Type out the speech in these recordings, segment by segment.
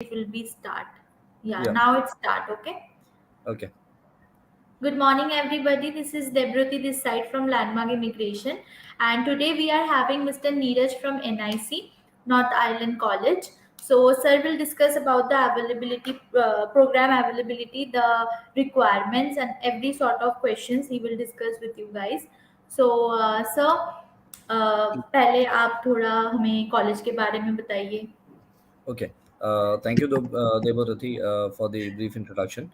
It will be start. Yeah, Yeah. now it's start. Okay. Okay. Good morning, everybody. This is Debruti this side from Landmark Immigration, and today we are having Mr. Neeraj from NIC, North Ireland College. So, sir will discuss about the availability, program availability, the requirements, and every sort of questions he will discuss with you guys. So, sir, पहले आप थोड़ा हमें college के बारे में बताइए. Okay. Thank you, Devarati, for the brief introduction.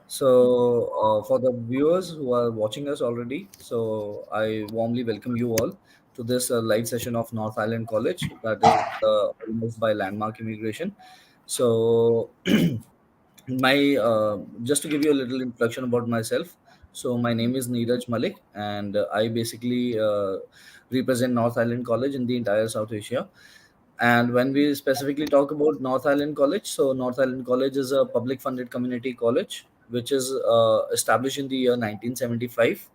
So, for the viewers who are watching us already, so I warmly welcome you all to this live session of North Island College that is organized by Landmark Immigration. So, my just to give you a little introduction about myself. So, my name is Neeraj Malik, and I basically represent North Island College in the entire South Asia. And when we specifically talk about North Island College, so North Island College is a public funded community college which is established in the year 1975.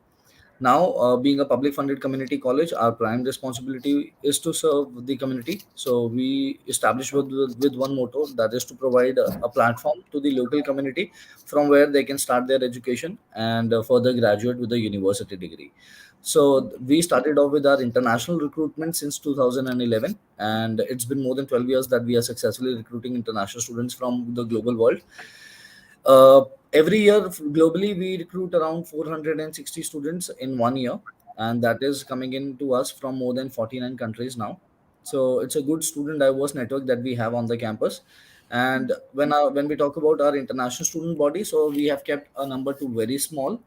Now, being a public funded community college, our prime responsibility is to serve the community. So, we established with one motto, that is to provide a platform to the local community from where they can start their education and further graduate with a university degree. So, we started off with our international recruitment since 2011, and it's been more than 12 years that we are successfully recruiting international students from the global world. Every year globally, we recruit around 460 students in 1 year, and that is coming in to us from more than 49 countries now. So it's a good student diverse network that we have on the campus. And when we talk about our international student body, so we have kept a number to very small.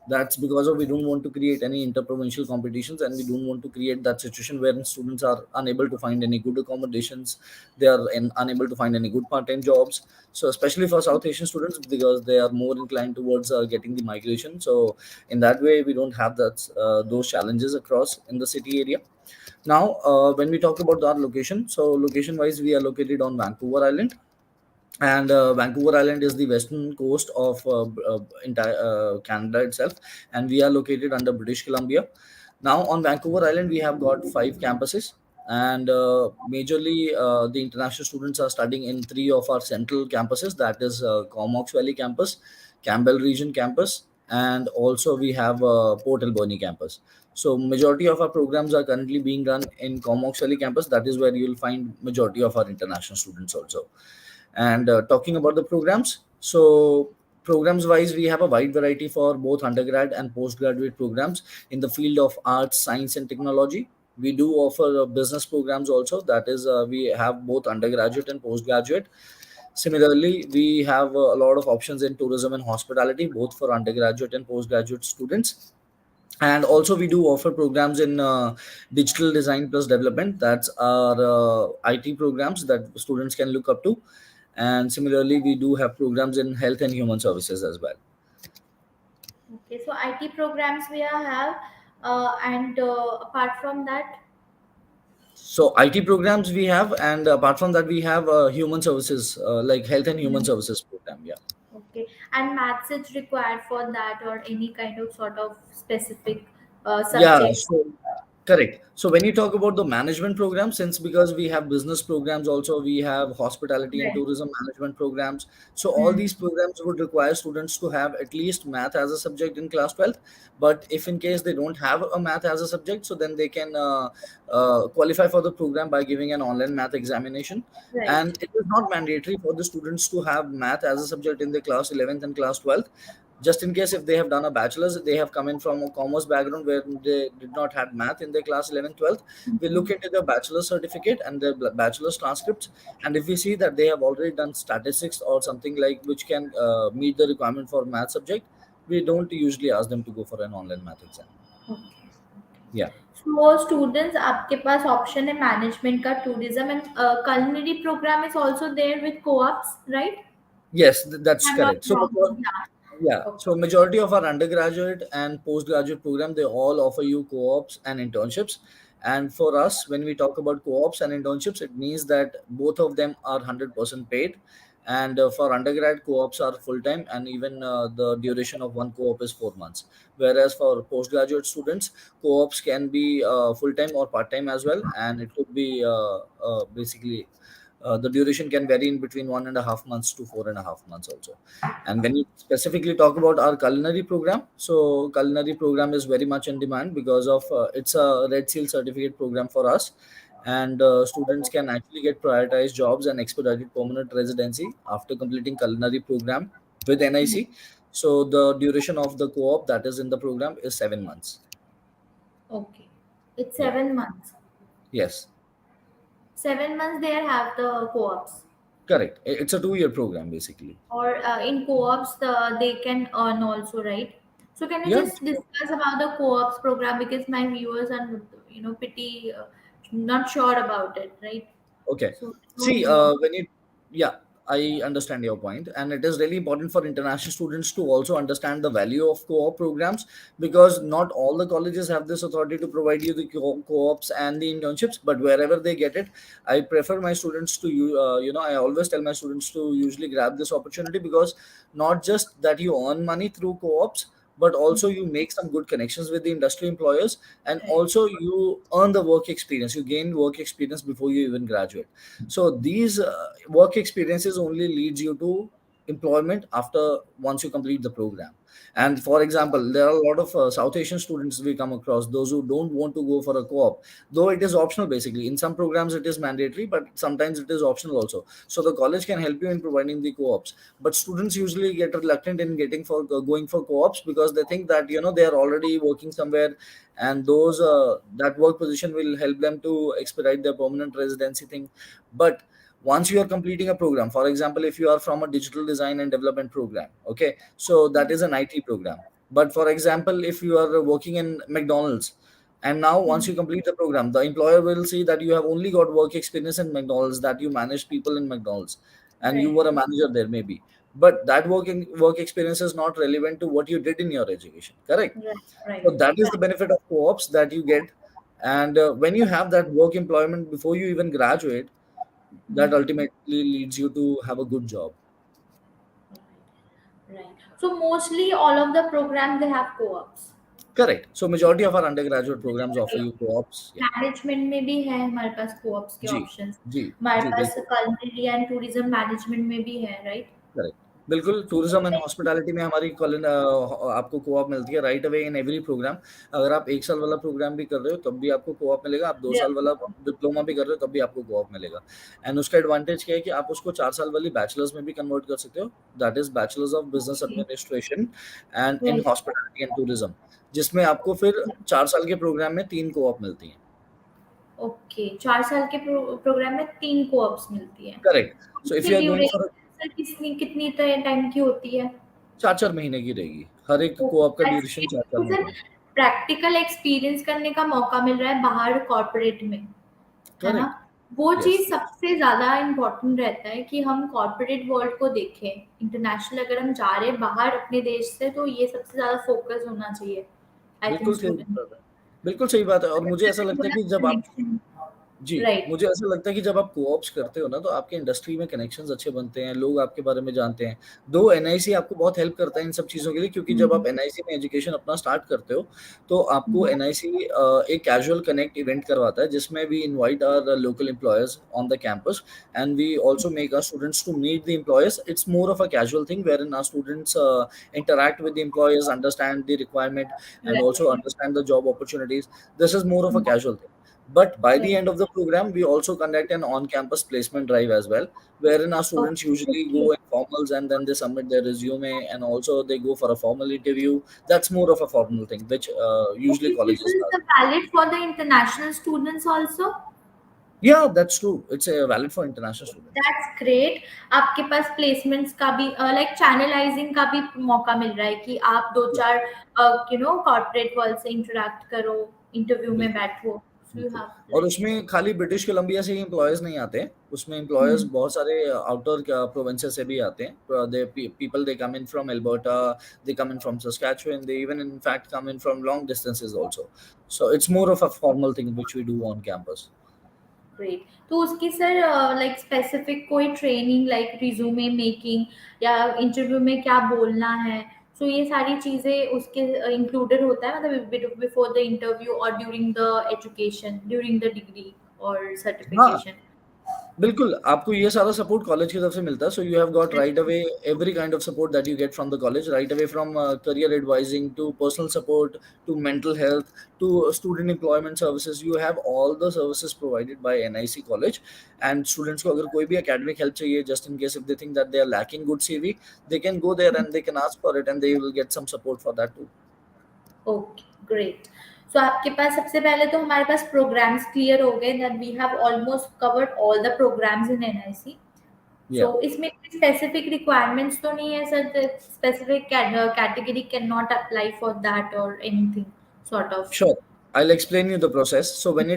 That's because of we don't want to create any interprovincial competitions, and we don't want to create that situation where students are unable to find any good accommodations. They are unable to find any good part-time jobs, so especially for South Asian students, because they are more inclined towards getting the migration. So in that way, we don't have that those challenges across in the city area. Now, when we talk about our location, so location wise, we are located on Vancouver Island, and Vancouver Island is the western coast of entire Canada itself, and we are located under British Columbia. Now, on Vancouver Island, we have got 5 campuses, and majorly the international students are studying in 3 of our central campuses. That is Comox Valley campus, Campbell Region campus, and also we have Port Alberni campus. So majority of our programs are currently being run in Comox Valley campus. That is where you will find majority of our international students also. And talking about the programs, so programs wise, we have a wide variety for both undergrad and postgraduate programs in the field of arts, science, and technology. We do offer business programs also. That is, we have both undergraduate and postgraduate. Similarly, we have a lot of options in tourism and hospitality, both for undergraduate and postgraduate students. And also, we do offer programs in digital design plus development. That's our IT programs that students can look up to. And similarly, we do have programs in health and human services as well. Okay, so IT programs we have, and apart from that, So IT programs we have, and apart from that, we have human services, like health and human mm, services program. Yeah. okay, and maths is required for that, or any kind of sort of specific Yeah, subject. so correct. So when you talk about the management program, since because we have business programs also, we have hospitality and Right. tourism management programs. So all Hmm. these programs would require students to have at least math as a subject in class 12th. But if in case they don't have a math as a subject, so then they can qualify for the program by giving an online math examination. Right. And it is not mandatory for the students to have math as a subject in the class 11th and class 12th. Just in case if they have done a bachelor's, they have come in from a commerce background where they did not have math in their class 11th 12th, we look into their bachelor's certificate and their bachelor's transcripts. And if we see that they have already done statistics or something like which can meet the requirement for math subject, we don't usually ask them to go for an online math exam. Okay. Yeah. So students, आपके पास option है management का tourism and culinary program is also there with co-ops, right? Yes, that's I'm not correct. So wrong. Yeah. yeah, Okay. so majority of our undergraduate and postgraduate program, they all offer you co-ops and internships. And for us, when we talk about co-ops and internships, it means that both of them are 100% paid. And for undergrad, co-ops are full-time, and even the duration of one co-op is 4 months. Whereas for postgraduate students, co-ops can be full-time or part-time as well, and it could be basically The duration can vary in between 1.5 months to 4.5 months also. And when you specifically talk about our culinary program, so culinary program is very much in demand because of it's a Red Seal certificate program for us, and students can actually get prioritized jobs and expedited permanent residency after completing culinary program with NIC. So the duration of the co-op that is in the program is 7 months. Okay. It's Yeah. 7 months. Yes. 7 months they have the co-ops. Correct. It's a 2-year program basically. Or in co-ops they can earn also, right? So can you Yeah. just discuss about the co-ops program, because my viewers are pretty not sure about it, right? Okay. So don't See, know. when it, yeah, I understand your point, and it is really important for international students to also understand the value of co-op programs, because not all the colleges have this authority to provide you the co-ops and the internships. But wherever they get it, I prefer my students to I always tell my students to usually grab this opportunity, because not just that you earn money through co-ops, but also you make some good connections with the industry employers, and Right. also you earn the work experience, you gain work experience before you even graduate. So these work experiences only leads you to employment after once you complete the program. And for example, there are a lot of South Asian students we come across, those who don't want to go for a co-op, though it is optional. Basically in some programs it is mandatory, but sometimes it is optional also, so the college can help you in providing the co-ops. But students usually get reluctant in getting for going for co-ops, because they think that they are already working somewhere, and those that work position will help them to expedite their permanent residency thing. But once you are completing a program, for example, if you are from a digital design and development program, okay, so that is an IT program. But for example, if you are working in McDonald's, and now once you complete the program, the employer will see that you have only got work experience in McDonald's, that you managed people in McDonald's, and you Right. were a manager there maybe. But that work experience is not relevant to what you did in your education, correct? Right. Right. So that is the Right. benefit of co-ops that you get. And when you have that work employment before you even graduate, that ultimately leads you to have a good job. Right. So mostly all of the programs they have co-ops. Correct. So majority of our undergraduate programs offer you co-ops. Yeah. Management में भी है हमारे पास co-ops के जी, options. जी, हमारे जी, पास बिल्कुल। culinary and tourism management में भी है, राइट? करेक्ट। बिल्कुल, टूरिज़्म एंड हॉस्पिटैलिटी में हमारी आपको को-ऑप मिलती है right away in every programme. अगर आप 1 साल वाला प्रोग्राम भी कर रहे हो, तब भी आपको को-ऑप मिलेगा। आप 2 साल वाला डिप्लोमा भी कर रहे हो, तब भी आपको को-ऑप मिलेगा। एंड उसका एडवांटेज क्या है कि आप उसको 4 साल वाली बैचलर्स में भी कन्वर्ट कर सकते हो। That is bachelors of business administration and in right. Hospitality and tourism, जिसमें आपको फिर 4 साल के प्रोग्राम में 3 को-ऑप मिलती हैं। ओके, 4 साल के प्रोग्राम में 3 co-ops मिलती है. करेक्ट। सो इफ उसकी you are going for duration sir कितनी कितनी टाइम की होती है? 4-4 महीने की रहेगी। हर एक ओके, को-ऑप का दैट्स ड्यूरेशन ग्रेट. 4-4 तो सर महीने। प्रैक्टिकल एक्सपीरियंस करने का मौका मिल रहा है बाहर कॉर्पोरेट में, है ना? करेक्ट। वो यस। चीज़ सबसे ज़्यादा इम्पोर्टेंट रहता है कि हम कॉर्पोरेट वर्ल्ड को देखें। इंटरनेशनल अगर हम जा रहे हैं बाहर अपने देश से, तो ये सबसे ज़्यादा फोकस होना चाहिए, आई थिंक बिल्कुल सही स्टूडेंट. बात है। बिल्कुल सही बात है, और मुझे ऐसा लगता है कि जब आप कनेक्शन. जी, राइट. मुझे ऐसा लगता है कि जब आप को-ऑप्स करते हो ना, तो आपके इंडस्ट्री में कनेक्शंस अच्छे बनते हैं, लोग आपके बारे में जानते हैं। दो एनआईसी आपको बहुत हेल्प करता है इन सब चीज़ों के लिए, क्योंकि जब आप एनआईसी में एजुकेशन अपना स्टार्ट करते हो, तो आपको एनआईसी एक कैजुअल कनेक्ट इवेंट करवाता है, जिसमें we invite our local employers on the campus, and we also make our students to meet the employers. It's more of a casual thing wherein our students interact with the employers, understand the requirement, and right. also understand the job opportunities. This is more of a casual thing. But by the right. end of the program, we also conduct an on-campus placement drive as well, wherein our students usually okay. go in formals and then they submit their resume, and also they go for a formal interview. That's more of a formal thing, which usually Okay, this colleges is does. valid for the international students also. Yeah, that's true. It's valid for international students. That's great. आपके पास placements का भी like channelising का भी मौका मिल रहा है कि आप दो Yeah, चार कॉर्पोरेट वर्ल्ड से इंटरेक्ट करो, इंटरव्यू में बिल्कुल, बैठो. सो यू बिल्कुल। हैव और लाइक. उसमें खाली ब्रिटिश कोलंबिया से ही एम्प्लॉयर्स नहीं आते हैं, उसमें एम्प्लॉयर्स बहुत सारे आउटर प्रोविंसेस से भी आते हैं। They people they come in from Alberta, they come in from Saskatchewan, they even in fact come in from long distances also. So it's more of a formal thing which we do on campus. Great. तो उसकी sir like specific कोई training like resume making या interview में क्या बोलना है, सो ये सारी चीज़ें उसके इंक्लूडेड होता है, मतलब बिफोर द इंटरव्यू और during the education, during the degree और हाँ, सर्टिफिकेशन. बिल्कुल, आपको ये सारा सपोर्ट कॉलेज की तरफ से मिलता है, so you have got right away every kind of support that you get from the college, right away from career advising to personal support to mental health to student employment services. You have all the services provided by NIC college. And students को अगर कोई भी academic help चाहिए, just in case if they think that they are lacking good CV, they can go there and they can ask for it and they will get some support for that too. Okay, great. So आपके पास सबसे पहले तो हमारे पास programmes clear हो गए, that we have almost covered all the programmes in NIC. Yeah. So इसमें specific requirements तो नहीं है sir, specific category can not apply for that और anything sort of? Sure. I'll explain you the process. So when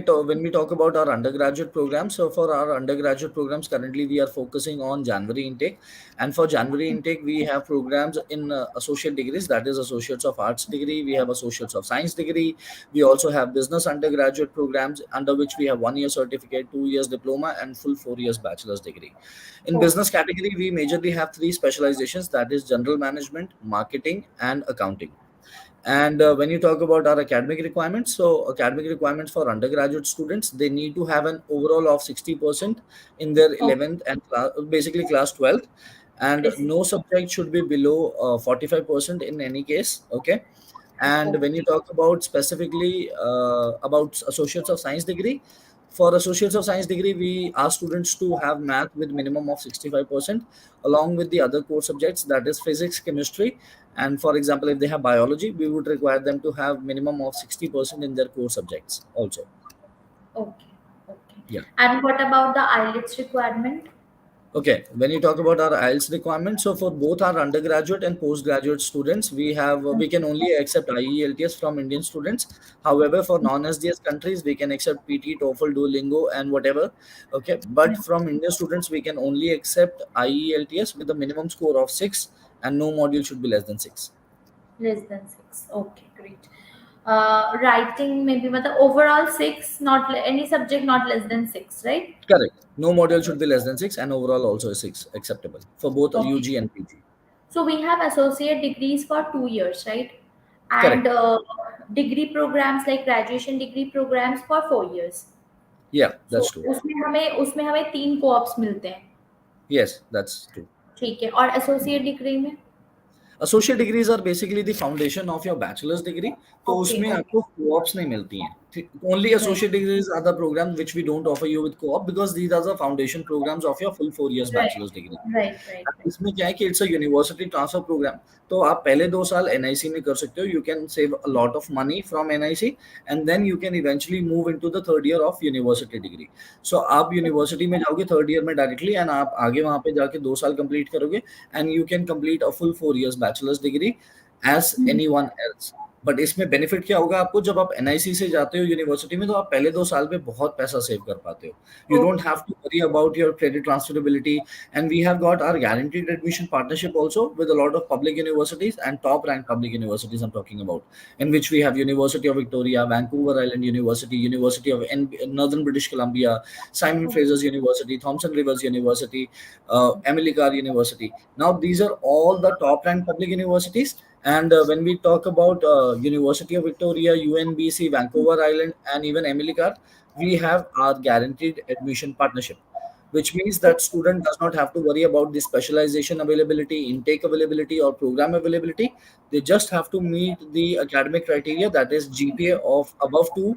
we talk about our undergraduate programs, so for our undergraduate programs, currently we are focusing on January intake, and for January intake we have programs in associate degrees, that is Associates of Arts degree. We have Associates of Science degree. We also have business undergraduate programs under which we have 1 year certificate, 2 years diploma, and full 4 years bachelor's degree. In business category, we majorly have three specializations, that is general management, marketing, and accounting. And when you talk about our academic requirements, so academic requirements for undergraduate students, they need to have an overall of 60% in their 11th and basically class 12th, and no subject should be below 45% in any case. Okay. And when you talk about specifically about Associates of Science degree, for Associates of Science degree, we ask students to have math with minimum of 65%, along with the other core subjects, that is physics, chemistry. And for example, if they have biology, we would require them to have minimum of 60% in their core subjects also. Okay, okay. Yeah. And what about the IELTS requirement? Okay, when you talk about our IELTS requirements, so for both our undergraduate and postgraduate students, we can only accept IELTS from Indian students. However, for non-SDS countries, we can accept PT, TOEFL, Duolingo, and whatever. Okay, but from Indian students, we can only accept IELTS with a minimum score of 6, and no module should be less than 6. Less than 6. Okay, great. Writing maybe मतलब overall 6, not any subject not less than 6, right? Correct. No module should be less than 6, and overall also is 6 acceptable for both Okay. UG and PG. So we have associate degrees for 2 years, right? Correct. And degree programs like graduation degree programs for 4 years. Yeah, that's So true. उसमें हमें 3 co-ops मिलते हैं. Yes, that's true. ठीक है. और associate degree में? Associate degrees are basically the foundation of your bachelor's degree. तो उसमें आपको co-ops नहीं मिलती हैं. Only associate degrees are the programs which we don't offer you with co-op, because these are the foundation programs of your full 4 years bachelor's degree. Right. इसमें क्या है कि it's a university transfer program. तो आप पहले 2 साल NIC में कर सकते हो. You can save a lot of money from NIC, and then you can eventually move into the third year of university degree. So आप university में जाओगे third year में directly, and आप आगे वहाँ पे जाके 2 साल complete करोगे, and you can complete a full 4 years bachelor's degree as anyone else. But इसमें बेनिफिट क्या होगा आपको, जब आप एनआईसी से जाते हो यूनिवर्सिटी में, तो आप पहले 2 साल में बहुत पैसा सेव कर पाते हो. You don't have to worry about your credit transferability, and we have got our guaranteed admission partnership also with a lot of public universities and top rank public universities I am talking about, in which we have University of Victoria, Vancouver Island University, University of Northern British Columbia, Simon Frasers University, Thompson Rivers University, Emily Carr University. Now these are all the top ranked public universities. And when we talk about University of Victoria, UNBC, Vancouver Island, and even Emily Carr, we have our guaranteed admission partnership, which means that student does not have to worry about the specialization availability, intake availability, or program availability. They just have to meet the academic criteria, that is GPA of above 2,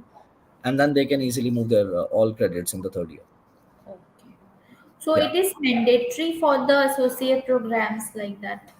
and then they can easily move their all credits in the third year. Okay. So Yeah. it is mandatory for the associate programs like that?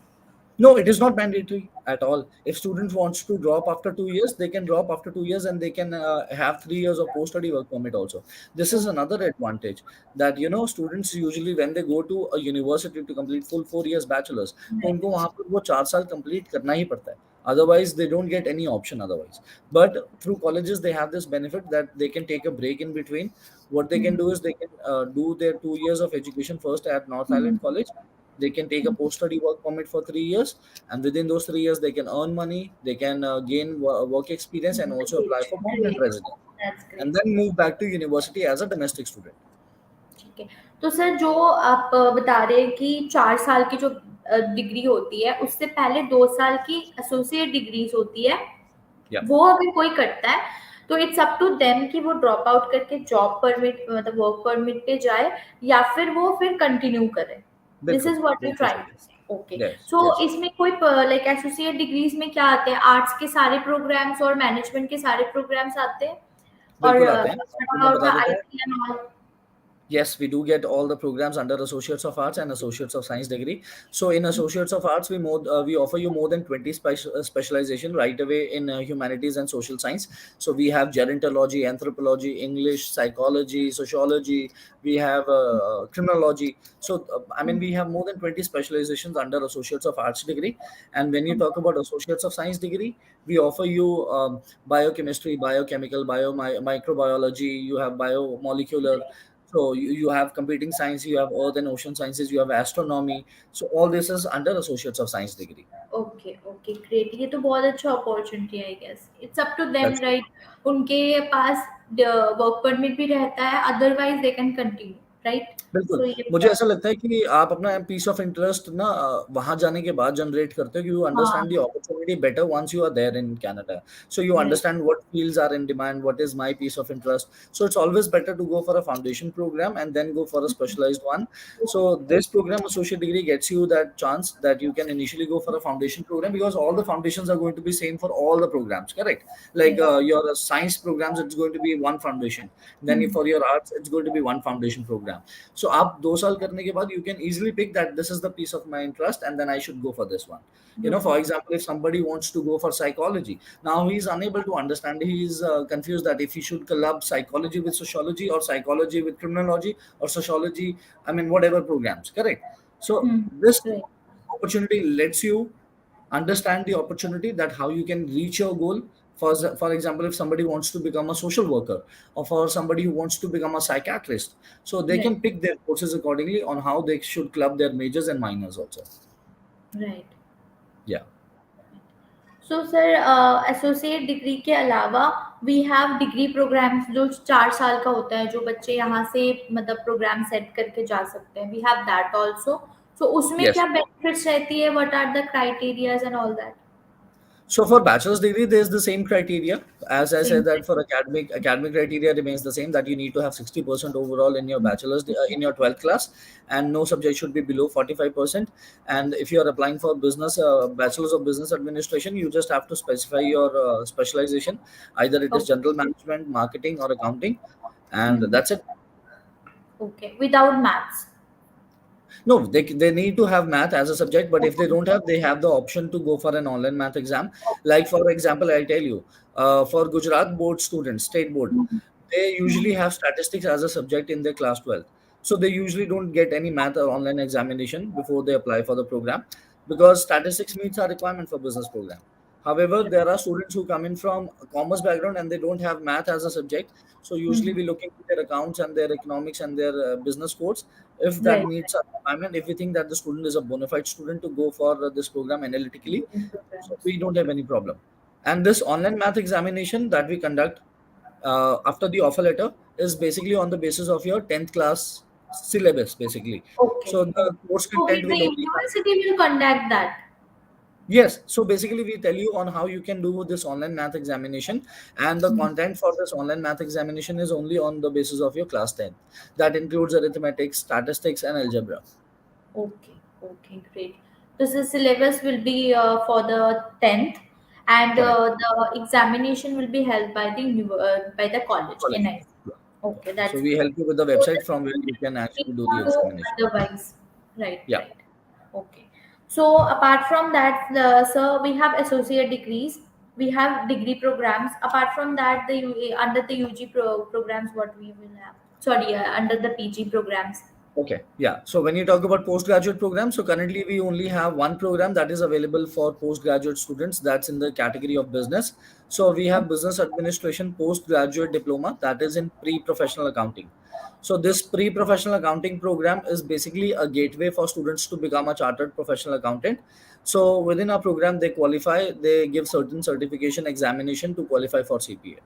No, it is not mandatory at all. If student wants to drop after 2 years, they can drop after 2 years, and they can have 3 years of post-study work permit also. This is another advantage, that students usually, when they go to a university to complete full 4 years bachelor's, तो उनको वहाँ पर वो 4 साल complete करना ही पड़ता है. Otherwise, they don't get any option otherwise. But through colleges, they have this benefit that they can take a break in between. What they can do is they can do their 2 years of education first at North Island College. They can take a post-study work permit for 3 years, and within those 3 years, they can earn money, they can gain work experience, and also apply for permanent residence, That's great. and then move back to university as a domestic student. ठीक है. तो sir जो आप बता रहे हैं कि 4 साल की जो डिग्री होती है, उससे पहले 2 साल की एसोसिएट डिग्रीज होती है. Yeah. वो अगर कोई करता है तो इट्स अप टू देम कि वो ड्रॉप आउट करके जॉब परमिट मतलब वर्क परमिट पे जाए या फिर वो फिर कंटिन्यू करे. दिस बिल्कुल, इज व्हाट यू बिल्कुल ट्राइंग सही. टू से. ओके. Yes, so yes. इसमें कोई लाइक एसोसिएट डिग्रीज में क्या आते हैं? आर्ट्स के सारे प्रोग्राम्स और मैनेजमेंट के सारे प्रोग्राम्स आते हैं और बिल्कुल आते हैं. आपको मैं अबाउट बता द देता हूँ. IT and all. Yes, we do get all the programs under Associates of Arts and Associates of Science degree. So in Associates of Arts, we offer you more than 20 specialization right away in humanities and social science. So we have gerontology, anthropology, English, psychology, sociology. We have criminology. So I mean, we have more than 20 specializations under Associates of Arts degree. And when you talk about Associates of Science degree, we offer you biochemistry, biochemical, microbiology. You have biomolecular, so you have computing science, you have earth and ocean sciences, you have astronomy. So all this is under Associates of Science degree. Okay okay great. ये तो बहुत अच्छा opportunity है. I guess it's up to them That's right. उनके पास work permit भी रहता है, otherwise they can continue right. बिल्कुल, सो ये मुझे ऐसा लगता है कि आप अपना पीस ऑफ इंटरेस्ट ना वहाँ जाने के बाद जनरेट करते हो कि यू अंडरस्टैंड द हाँ. Opportunity better once you are there in Canada. So you right. Understand what fields are in demand, what is my piece of interest. So it's always better to go for a foundation program and then go for a specialized one. So this program, associate degree, gets you that chance that you can initially go for a foundation program because all the foundations are going to be same for all the programs, correct? Like your science programs, it's going to be one foundation. Then for your arts, it's going to be one foundation program. So आप 2 साल करने के बाद you can easily pick that this is the piece of my interest and then I should go for this one. You know, for example, if somebody wants to go for psychology, now he is unable to understand. He is confused that if he should club psychology with sociology or psychology with criminology or sociology, I mean, whatever programs, correct? So this right. opportunity lets you understand the opportunity that how you can reach your goal. For example, if somebody wants to become a social worker or for somebody who wants to become a psychiatrist, so they right. can pick their courses accordingly on how they should club their majors and minors also. Right. Yeah. So sir associate degree के अलावा we have degree programmes जो 4 साल का होता है, जो बच्चे यहाँ से मतलब प्रोग्राम सेट करके जा सकते हैं. We have that also. So उसमें Yes. क्या बेनिफिट्स रहती है? What are the criterias and all that? So for bachelor's degree, there's the same criteria. As I same. said, that for academic criteria remains the same, that you need to have 60% overall in your in your 12th class, and no subject should be below 45%. And if you are applying for business, bachelor's of business administration, you just have to specify your specialization. Either it is okay. general management, marketing, or accounting, and that's it. Okay without maths. No, they need to have math as a subject, but if they don't have, they have the option to go for an online math exam. Like for example, I'll tell you, for Gujarat board students, state board, they usually have statistics as a subject in their class 12. So they usually don't get any math or online examination before they apply for the program because statistics meets our requirement for business program. However, there are students who come in from a commerce background and they don't have math as a subject. So usually we look into their accounts and their economics and their business codes. If that right. meets our requirement, if we think that the student is a bona fide student to go for this program analytically, so we don't have any problem. And this online math examination that we conduct after the offer letter is basically on the basis of your 10th class syllabus, basically. Okay. So the course तो content the will only have. University will conduct that. Yes, so basically we tell you on how you can do this online math examination, and the content for this online math examination is only on the basis of your class 10. That includes arithmetic, statistics, and algebra. Okay, okay, great. This is syllabus will be for the 10th, and Correct. the examination will be held by the by the college, College. NIC. Yeah. Okay, So that's we great. help you with the So website this from where you can need actually do the to go examination. otherwise. Right, Yeah. right. Okay. So apart from that, sir, we have associate degrees. We have degree programs. Apart from that, the under the UG programs, what we will have. Sorry, under the PG programs. Okay, yeah. So when you talk about postgraduate programs, so currently we only have one program that is available for postgraduate students. That's in the category of business. So we have business administration postgraduate diploma that is in pre-professional accounting. So this pre-professional accounting program is basically a gateway for students to become a chartered professional accountant. So within our program, they qualify, they give certain certification examination to qualify for CPA.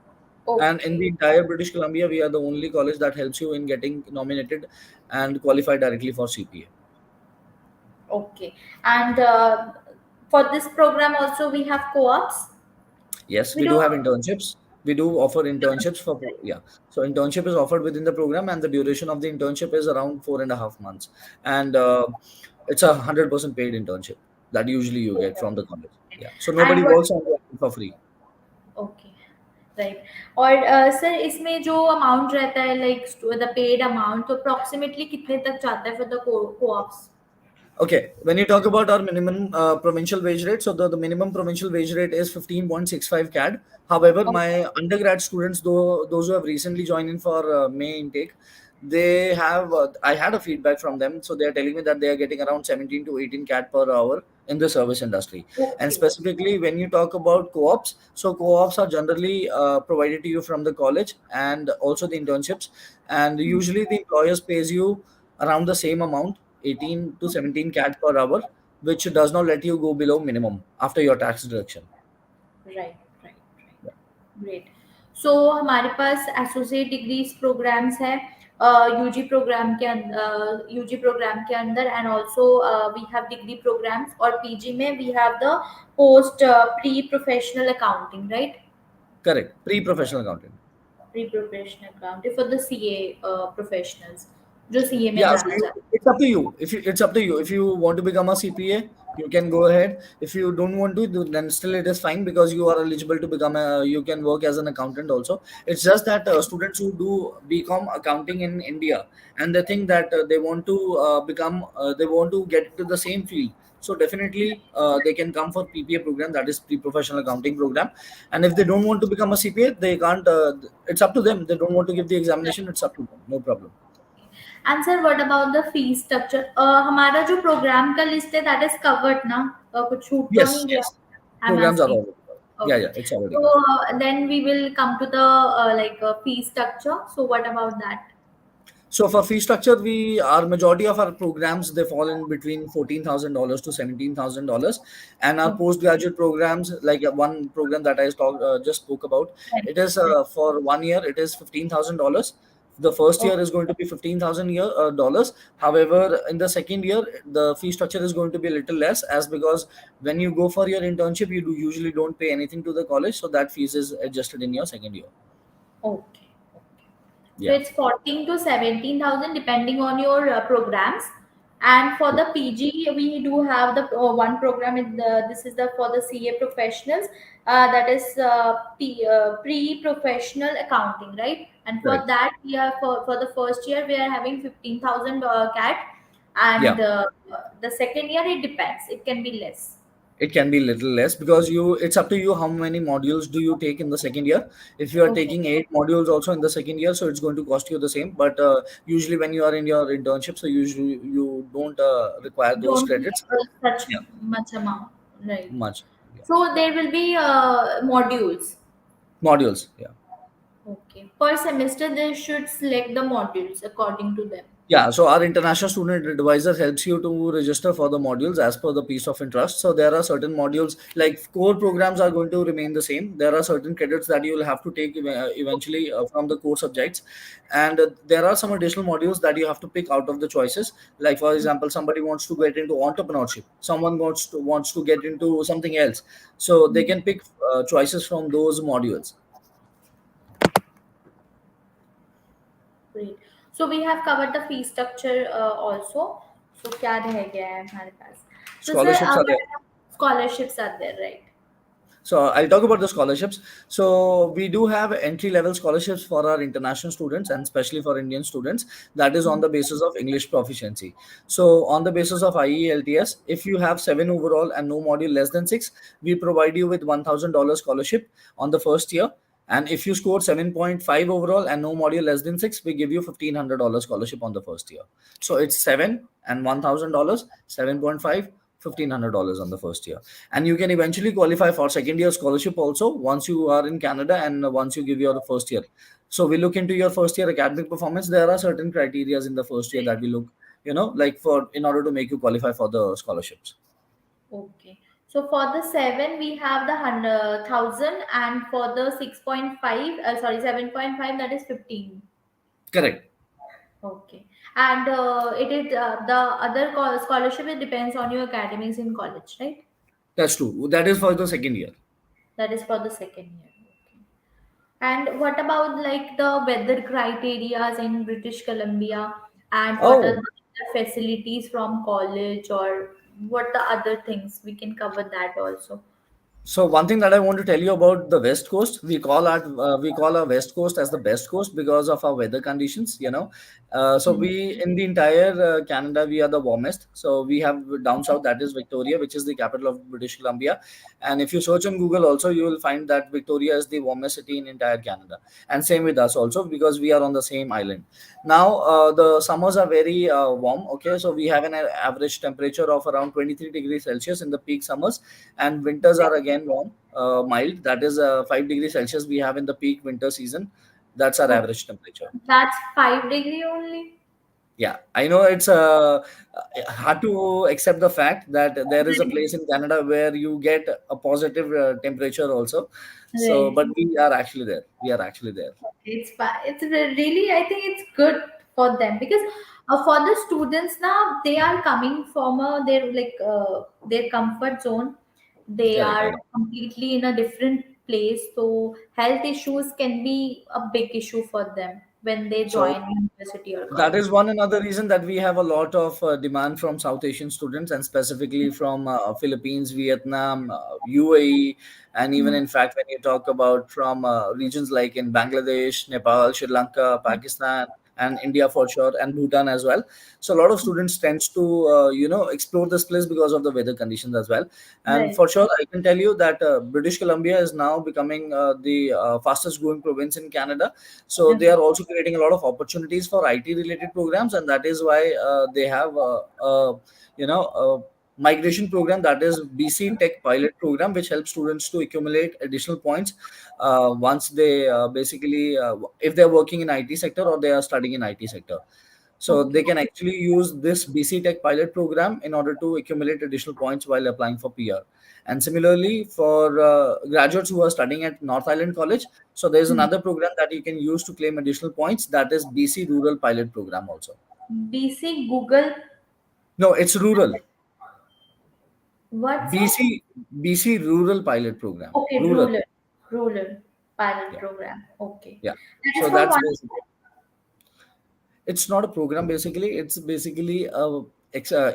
And in Okay. the entire British Columbia, we are the only college that helps you in getting nominated and qualify directly for CPA. Okay. And for this program also we have co-ops. Yes, We we do don't. have internships. We do offer internships for, yeah. So internship is offered within the program, and the duration of the internship is around 4.5 months, and it's 100% paid internship that usually you get from the college. Yeah. So nobody And what? works on it for free. Okay, right. और sir इसमें जो amount रहता है like the paid amount, तो approximately कितने तक जाता है for the co-ops? Okay, when you talk about our minimum provincial wage rate, so the minimum provincial wage rate is 15.65 CAD. However, my undergrad students, though those who have recently joined in for May intake, they have I had a feedback from them, so they are telling me that they are getting around 17 to 18 CAD per hour in the service industry. And okay. specifically, when you talk about co-ops, so co-ops are generally provided to you from the college and also the internships, and usually the employers pays you around the same amount, 18 to 17 CAD per hour, which does not let you go below minimum after your tax deduction. Right, right, Yeah. Right, great. So हमारे पास associate degrees programmes है UG programme के अंदर, and also we have degree programmes, और PG में we have the post pre professional accounting, right? Correct. Pre-professional accountant. Pre professional accounting for the CA professionals जो CA में Yeah, so जाना चाहते it's up to you. If you, it's up to you. If you want to become a CPA, you can go ahead. If you don't want to, then still it is fine because you are eligible to become a. You can work as an accountant also. It's just that students who do become accounting in India and they think that they want to they want to get into the same field. So definitely they can come for PPA program, that is pre-professional accounting program. And if they don't want to become a CPA, they can't. It's up to them. They don't want to give the examination. It's up to them. No problem. And sir what about the fee structure? हमारा जो programme का list है that is covered ना? कुछ छूट तो Yes, नहीं गया? yes. I am Programs are asking. already covered. Yeah, Okay. yeah, it's already So covered. then we will come to the fee structure. So what about that? So for fee structure, we our majority of our programs they fall in between $14,000 to $17,000, and our Okay. postgraduate programs, like one program that I just spoke about, Right. it is Right. for 1 year it is $15,000. The first year Okay. is going to be 15,000 year dollars. However, in the second year, the fee structure is going to be a little less, as because when you go for your internship, you do usually don't pay anything to the college, so that fees is adjusted in your second year. Okay. So Yeah. it's 14 to 17,000 depending on your programs. And for the PG, we do have the one program. This is the for the CA professionals. That is pre-professional accounting, right? And for Correct. that, we are for the first year we are having 15,000 CAT, and Yeah. the second year it depends. It can be less. It can be little less because you it's up to you how many modules do you take in the second year. If you are Okay. taking 8 modules also in the second year, so it's going to cost you the same. But usually when you are in your internship, so usually you don't require those Don't credits. need such Yeah, much amount, right? much. Yeah. So there will be modules. Modules. Yeah. Okay. Per semester, they should select the modules according to them. Yeah, so our international student advisor helps you to register for the modules as per the piece of interest. So there are certain modules like core programs are going to remain the same. There are certain credits that you will have to take eventually from the core subjects, and there are some additional modules that you have to pick out of the choices. Like for example, somebody wants to get into entrepreneurship, someone wants to get into something else, so they can pick choices from those modules. Great. So we have covered the fee structure also. So क्या रह गया है हमारे पास? So sir, Scholarships are there. scholarships are there, right? So I'll talk about the scholarships. So we do have entry level scholarships for our international students and especially for Indian students. That is on the basis of English proficiency. So on the basis of IELTS, if you have 7 overall and no module less than 6, we provide you with $1,000 scholarship on the first year. And if you score 7.5 overall and no module less than 6, we give you $1,500 scholarship on the first year. So it's 7 and $1,000, 7.5, $1,500 on the first year. And you can eventually qualify for second year scholarship also once you are in Canada and once you give your first year. So we look into your first year academic performance. There are certain criteria in the first year that we look, like for in order to make you qualify for the scholarships. Okay. So for the seven, we have the 100,000, and for the 6.5, sorry, 7.5, that is 15. Correct. Okay. And it is the other scholarship, it depends on your academics in college, right? That's true. That is for the second year. That is for the second year. Okay. And what about like the weather criterias in British Columbia, and what are Oh, the other facilities from college, or what the other things we can cover that also? so one thing that I want to tell you about the West Coast, we call our West Coast as the best coast because of our weather conditions. So Hmm. we in the entire Canada we are the warmest. So we have down south, that is Victoria, which is the capital of British Columbia. And if you search on Google, also you will find that Victoria is the warmest city in entire Canada. And same with us also because we are on the same island. Now the summers are very warm. Okay, so we have an average temperature of around 23 degrees Celsius in the peak summers, and winters are again warm, mild. That is 5 degrees Celsius we have in the peak winter season. That's our Oh, average temperature. that's 5 degree only. Yeah, I know it's hard to accept the fact that there is a place in Canada where you get a positive temperature also. So, Right. but we are actually there. We are actually there. It's really, I think it's good for them because for the students now, they are coming from their comfort zone. They Correct, are correct. completely in a different place, so health issues can be a big issue for them when they So join university or that is college. one another reason that we have a lot of demand from South Asian students, and specifically from Philippines, Vietnam, UAE, and even Mm. in fact, when you talk about from regions like in Bangladesh, Nepal, Sri Lanka, Pakistan, and India for sure, and Bhutan as well. So a lot of students tends to explore this place because of the weather conditions as well. And Right. for sure, I can tell you that British Columbia is now becoming the fastest growing province in Canada. So they Okay. are also creating a lot of opportunities for IT related programs, and that is why they have a migration program, that is BC Tech Pilot Program, which helps students to accumulate additional points once they if they're working in IT sector or they are studying in IT sector. So they Okay. can actually use this BC Tech pilot program in order to accumulate additional points while applying for PR. And similarly, for graduates who are studying at North Island College, so there's Hmm. another program that you can use to claim additional points. That is BC Rural Pilot Program also. BC Google. No, it's rural. What's that? BC Rural Pilot Program. Okay, Rural. rural pilot Yeah. program. Okay, Yeah. that is So for that's one. basically, it's not a program basically. It's basically a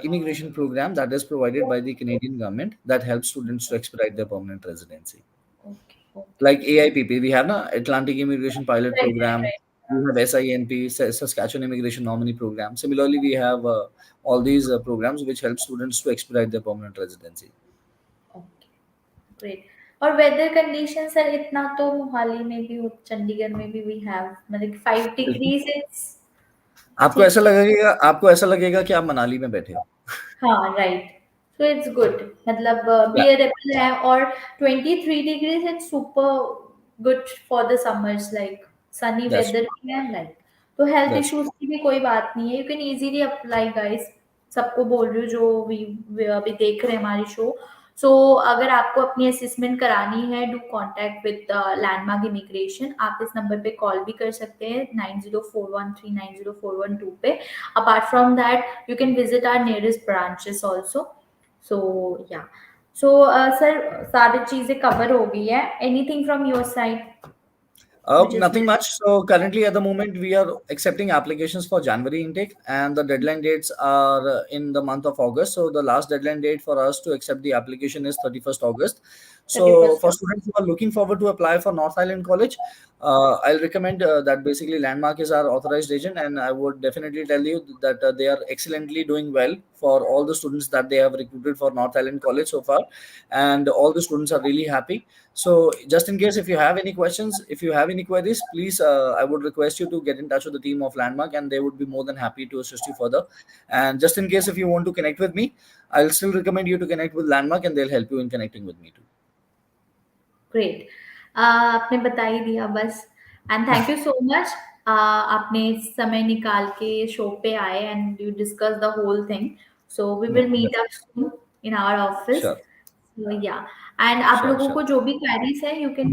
immigration program that is provided by the Canadian government that helps students to expedite their permanent residency. Okay, okay. Like AIPP, we have na Atlantic Immigration Pilot Right, right, Program. right. We have SINP, Saskatchewan Immigration Nominee Program. Similarly, we have all these programs which help students to expedite their permanent residency. Okay, great. और weather condition sir इतना तो मोहाली में भी चंडीगढ़ में भी we have मतलब 5 degrees it's ठीक है आपको ऐसा लगेगा कि आप मनाली में बैठे हो. हाँ राइट सो इट्स गुड मतलब Yeah, बियरेबल है और 23 degrees it's super good for the summers like sunny that's weather भी है लाइक तो हेल्थ that's इश्यूज की भी कोई बात नहीं है you can easily apply guys सबको बोल रही हूँ जो भी अभी देख रहे हैं हमारी शो सो अगर आपको अपनी असेसमेंट करानी है do contact with landmark immigration आप इस नंबर पे कॉल भी कर सकते हैं 9041390412 पे apart from that you can visit our nearest branches also so yeah so sir सारी चीजें cover हो गई है anything from your side which is Nothing much. So currently, at the moment, we are accepting applications for January intake, and the deadline dates are in the month of August. So the last deadline date for us to accept the application is 31st August. So 31st for of students who are looking forward to apply for North Island College, I'll recommend that basically Landmark is our authorized agent, and I would definitely tell you that they are excellently doing well for all the students that they have recruited for North Island College so far, and all the students are really happy. So, just in case if you have any questions, if you have any queries, please, I would request you to get in touch with the team of Landmark, and they would be more than happy to assist you further. And just in case if you want to connect with me, I'll still recommend you to connect with Landmark, and they'll help you in connecting with me too. great आपने बता ही दिया बस and thank you so much आपने समय निकाल के show पे आए and you discuss the whole thing so we will No, meet up definitely. Soon in our office Sure, yeah and आप sure, लोगों sure. को जो भी क्वेरीज है you can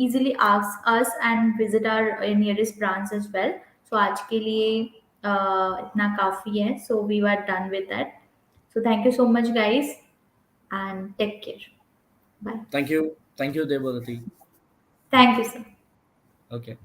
easily ask us and visit our nearest branch as well so आज के लिए इतना काफी है so we are done with that so thank you so much guys and take care bye Thank you, Devarati. Thank you sir Okay.